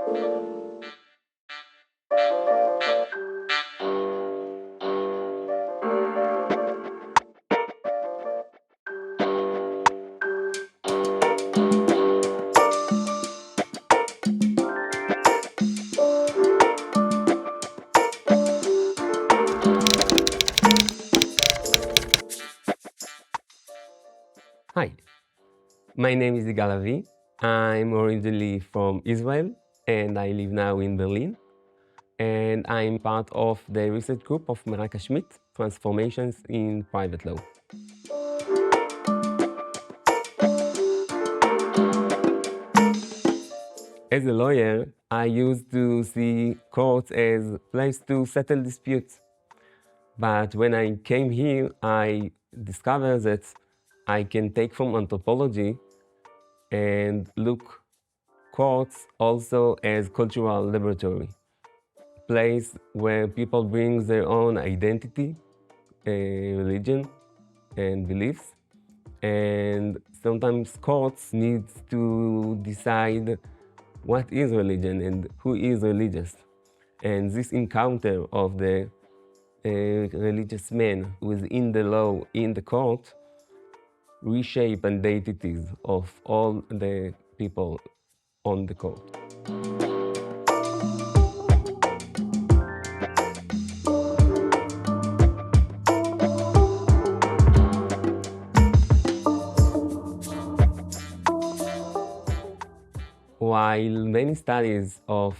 Hi, my name is Igal Lavi. I'm originally from Israel and I live now in Berlin. And I'm part of the research group of Meraka Schmidt, Transformations in Private Law. As a lawyer, I used to see courts as a place to settle disputes. But when I came here, I discovered that I can take from anthropology and look courts also as cultural laboratory, place where people bring their own identity, religion, and beliefs. And sometimes courts need to decide what is religion and who is religious. And this encounter of the religious man within the law in the court reshape identities of all the people on the court. While many studies of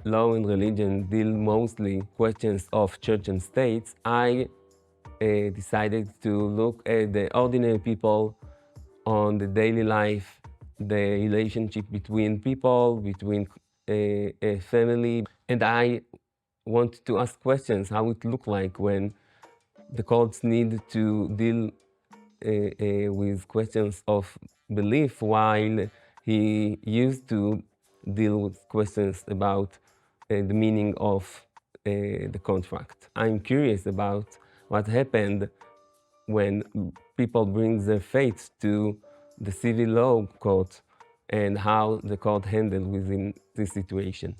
law and religion deal mostly questions of church and states, I decided to look at the ordinary people on the daily life, the relationship between people, between a family. And I want to ask questions, how it look like when the courts need to deal with questions of belief while he used to deal with questions about the meaning of the contract. I'm curious about what happened when people bring their faith to the civil law court and how the court handled within this situation.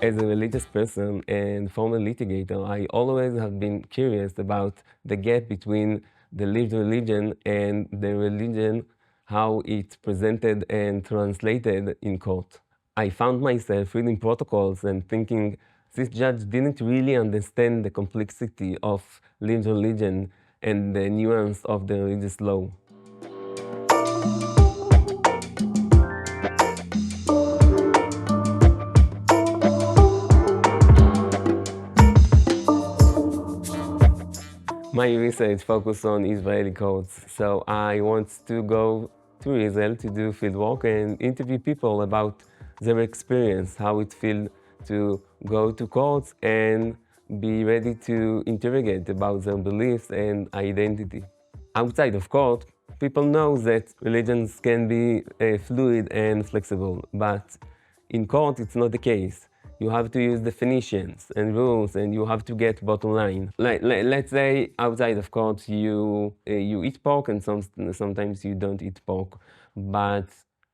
As a religious person and former litigator, I always have been curious about the gap between the lived religion and the religion, how it's presented and translated in court. I found myself reading protocols and thinking this judge didn't really understand the complexity of lived religion and the nuance of the religious law. My research focuses on Israeli courts, so I want to go to Israel to do fieldwork and interview people about their experience, how it feels to go to courts and be ready to interrogate about their beliefs and identity. Outside of court, people know that religions can be fluid and flexible, but in court it's not the case. You have to use definitions and rules, and you have to get bottom line. Let's say outside of court you eat pork, and sometimes you don't eat pork. But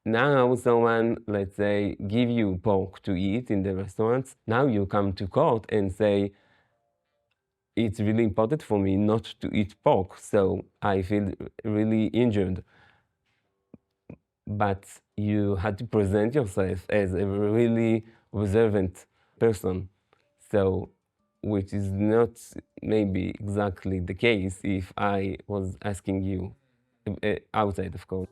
now someone, let's say, give you pork to eat in the restaurants. Now you come to court and say, it's really important for me not to eat pork, so I feel really injured. But you had to present yourself as a really observant person, so which is not maybe exactly the case if I was asking you outside of court.